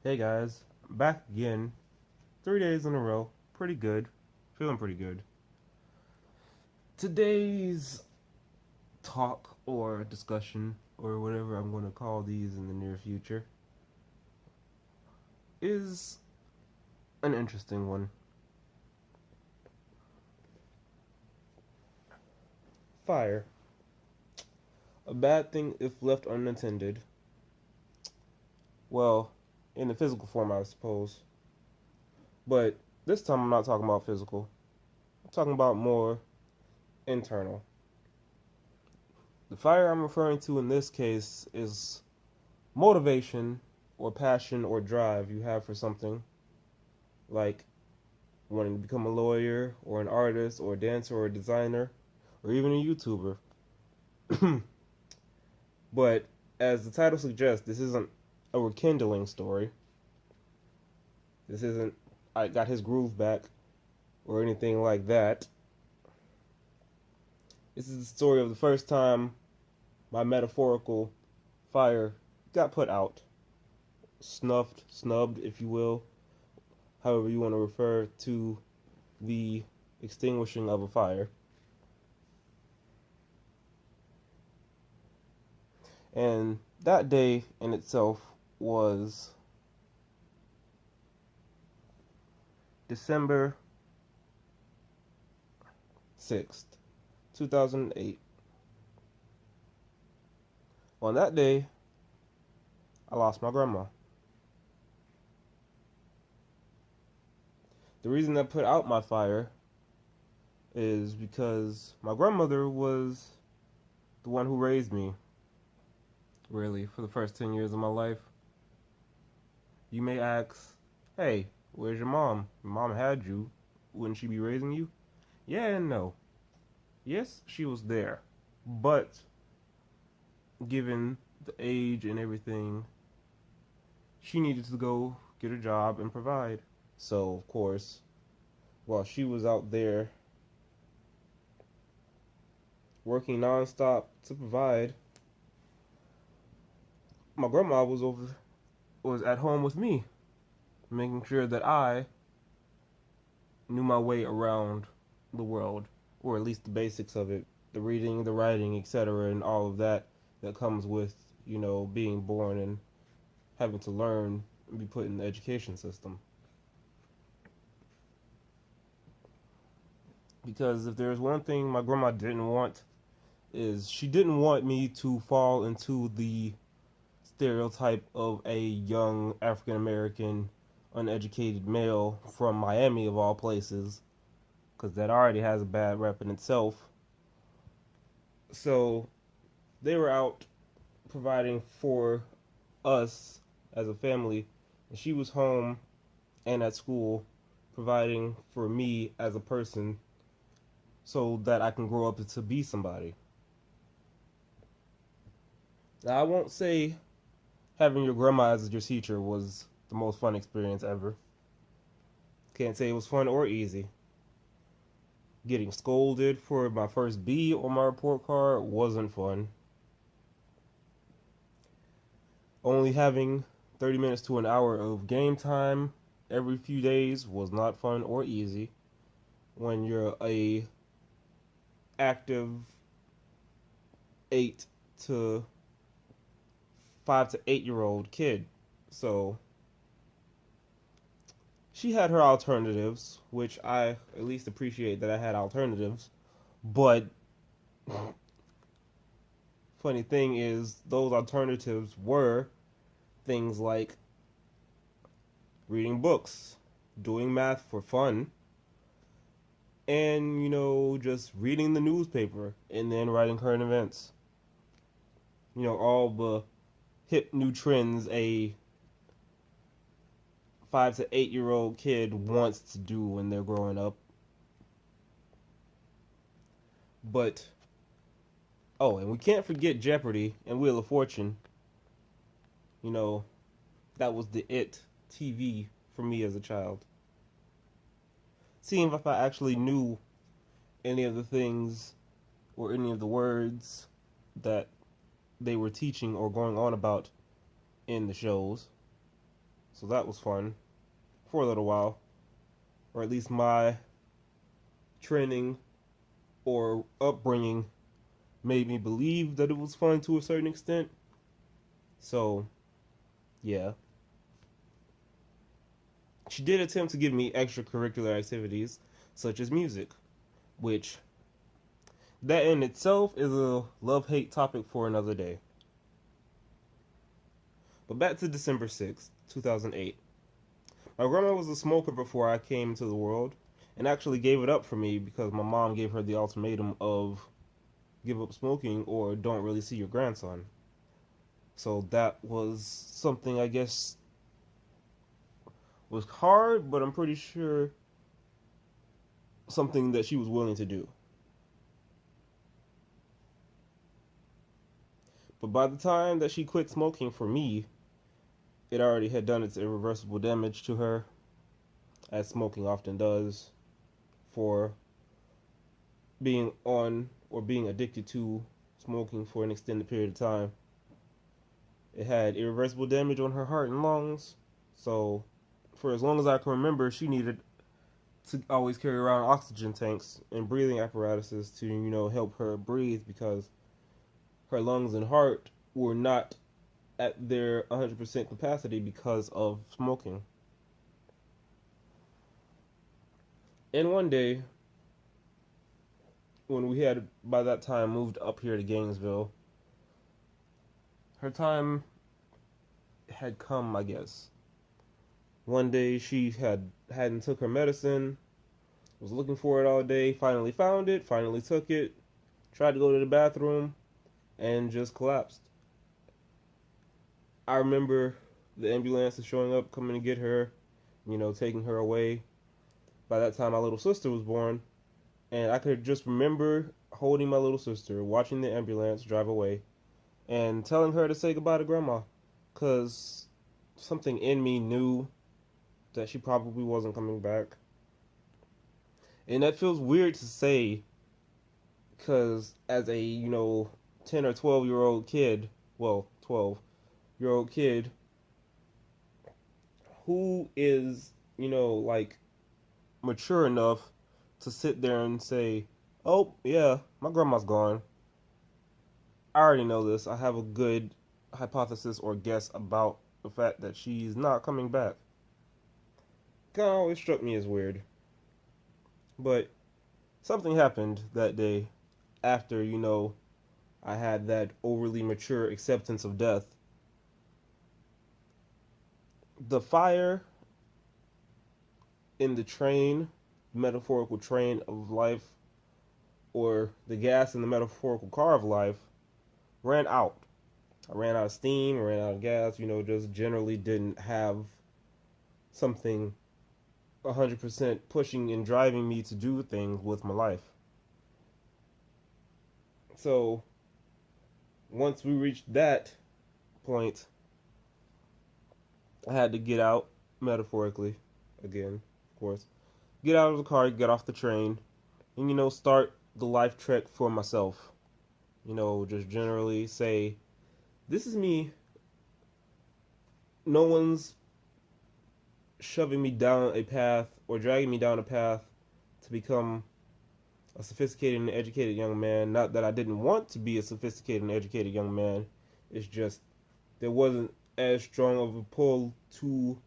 Hey guys, back again. 3 days in a row. Pretty good. Feeling pretty good. Today's talk or discussion, or whatever I'm going to call these in the near future, is an interesting one. Fire. A bad thing if left unattended. Well, in the physical form, I suppose. But this time I'm not talking about physical. I'm talking about more internal. The fire I'm referring to in this case is motivation or passion or drive you have for something, like wanting to become a lawyer or an artist or a dancer or a designer or even a YouTuber. But as the title suggests, this isn't a rekindling story. This isn't I got his groove back or anything like that. This is the story of the first time my metaphorical fire got put out, snubbed, if you will, however you want to refer to the extinguishing of a fire. And that day in itself was December 6th, 2008. On that day, I lost my grandma. The reason that put out my fire is because my grandmother was the one who raised me, really, for the first 10 years of my life. You may ask, hey, where's your mom? Your mom had you. Wouldn't she be raising you? Yeah and no. Yes, she was there. But given the age and everything, she needed to go get a job and provide. So, of course, while she was out there working nonstop to provide, my grandma was at home with me, making sure that I knew my way around the world, or at least the basics of it, the reading, the writing, etc., and all of that comes with, being born and having to learn and be put in the education system. Because if there's one thing my grandma didn't want, is she didn't want me to fall into the stereotype of a young African American uneducated male from Miami of all places, because that already has a bad rep in itself. So they were out providing for us as a family, and she was home and at school providing for me as a person so that I can grow up to be somebody. Now, I won't say having your grandma as your teacher was the most fun experience ever. Can't say it was fun or easy. Getting scolded for my first B on my report card wasn't fun. Only having 30 minutes to an hour of game time every few days was not fun or easy when you're a active 8 to 5 to 8 year old kid. So she had her alternatives, which I at least appreciate that I had alternatives. But funny thing is, those alternatives were things like reading books, doing math for fun, and, just reading the newspaper and then writing current events. All the hip new trends a 5 to 8 year old kid wants to do when they're growing up. But, oh, and we can't forget Jeopardy and Wheel of Fortune. That was the it TV for me as a child. Seeing if I actually knew any of the things or any of the words that they were teaching or going on about in the shows. So that was fun for a little while, or at least my training or upbringing made me believe that it was fun to a certain extent. So, yeah. She did attempt to give me extracurricular activities such as music, which that in itself is a love-hate topic for another day. But back to December 6th, 2008. My grandma was a smoker before I came into the world and actually gave it up for me because my mom gave her the ultimatum of give up smoking or don't really see your grandson. So that was something I guess was hard, but I'm pretty sure something that she was willing to do. But by the time that she quit smoking for me, it already had done its irreversible damage to her, as smoking often does for being on or being addicted to smoking for an extended period of time. It had irreversible damage on her heart and lungs, so for as long as I can remember, she needed to always carry around oxygen tanks and breathing apparatuses to, help her breathe because her lungs and heart were not at their 100% capacity because of smoking. And one day, when we had by that time moved up here to Gainesville, her time had come, I guess. One day she hadn't took her medicine, was looking for it all day, finally found it, finally took it, tried to go to the bathroom, and just collapsed. I remember the ambulance showing up, coming to get her, taking her away. By that time, my little sister was born, and I could just remember holding my little sister, watching the ambulance drive away, and telling her to say goodbye to Grandma, because something in me knew that she probably wasn't coming back. And that feels weird to say, because as a, 10 or 12-year-old kid, well, 12-year-old kid, who is, like, mature enough to sit there and say, oh, yeah, my grandma's gone. I already know this. I have a good hypothesis or guess about the fact that she's not coming back. Kind of always struck me as weird. But something happened that day after, I had that overly mature acceptance of death. The fire in the train, metaphorical train of life, or the gas in the metaphorical car of life, ran out. I ran out of steam, I ran out of gas, just generally didn't have something 100% pushing and driving me to do things with my life. So, once we reached that point, I had to get out, metaphorically, again, of course. Get out of the car, get off the train, and, start the life trek for myself. Just generally say, this is me. No one's shoving me down a path or dragging me down a path to become a sophisticated and educated young man. Not that I didn't want to be a sophisticated and educated young man. It's just there wasn't as strong of a pull to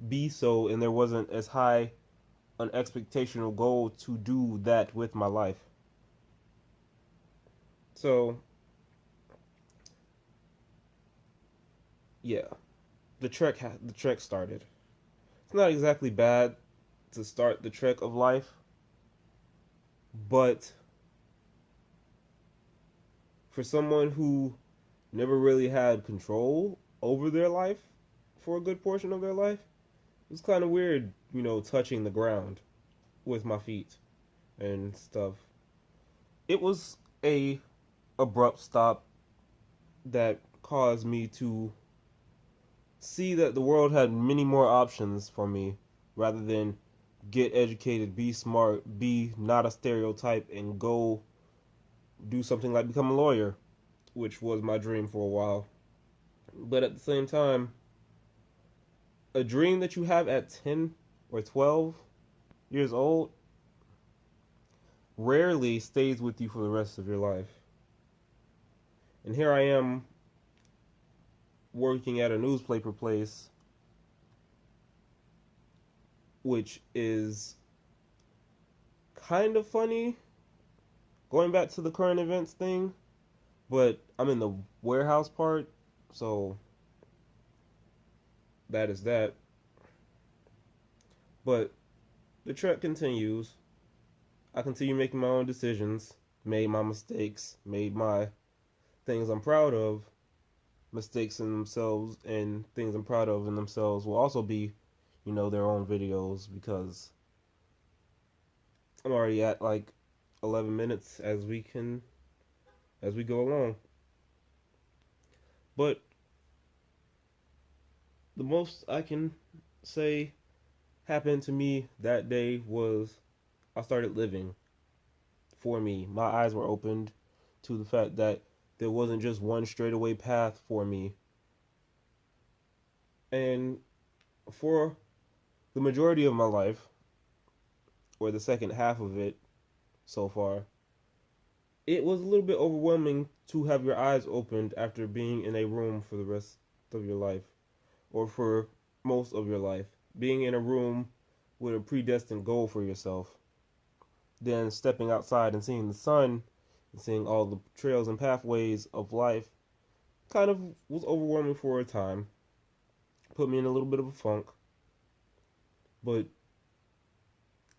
be so, and there wasn't as high an expectational goal to do that with my life. So, yeah, the trek started. It's not exactly bad to start the trek of life, but for someone who never really had control over their life for a good portion of their life, it was kind of weird, touching the ground with my feet and stuff. It was a abrupt stop that caused me to see that the world had many more options for me rather than get educated, be smart, be not a stereotype, and go do something like become a lawyer, which was my dream for a while. But at the same time, a dream that you have at 10 or 12 years old rarely stays with you for the rest of your life. And here I am working at a newspaper place, which is kind of funny going back to the current events thing, but I'm in the warehouse part, so that is that. But the trek continues. I continue making my own decisions, made my mistakes, made my things I'm proud of. Mistakes in themselves and things I'm proud of in themselves will also be, their own videos because I'm already at like 11 minutes as we go along. But the most I can say happened to me that day was I started living for me. My eyes were opened to the fact that there wasn't just one straightaway path for me. And for the majority of my life, or the second half of it so far, it was a little bit overwhelming to have your eyes opened after being in a room for the rest of your life, or for most of your life. Being in a room with a predestined goal for yourself, then stepping outside and seeing the sun and seeing all the trails and pathways of life kind of was overwhelming for a time. Put me in a little bit of a funk, but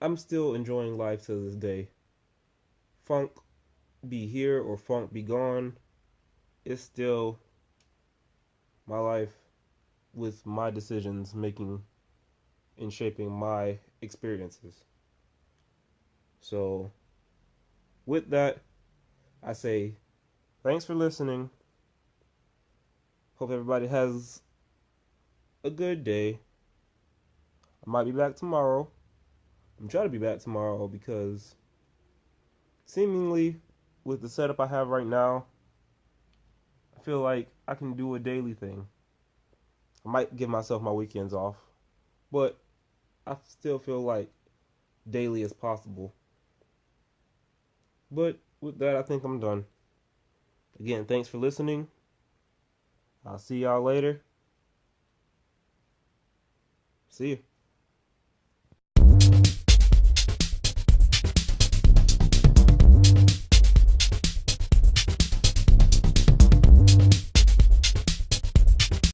I'm still enjoying life to this day. Funk be here or funk be gone, it's still my life with my decisions making and shaping my experiences. So, with that, I say thanks for listening. Hope everybody has a good day. I might be back tomorrow. I'm trying to be back tomorrow because seemingly with the setup I have right now, I feel like I can do a daily thing. I might give myself my weekends off, but I still feel like daily is possible. But with that, I think I'm done. Again, thanks for listening. I'll see y'all later. See you.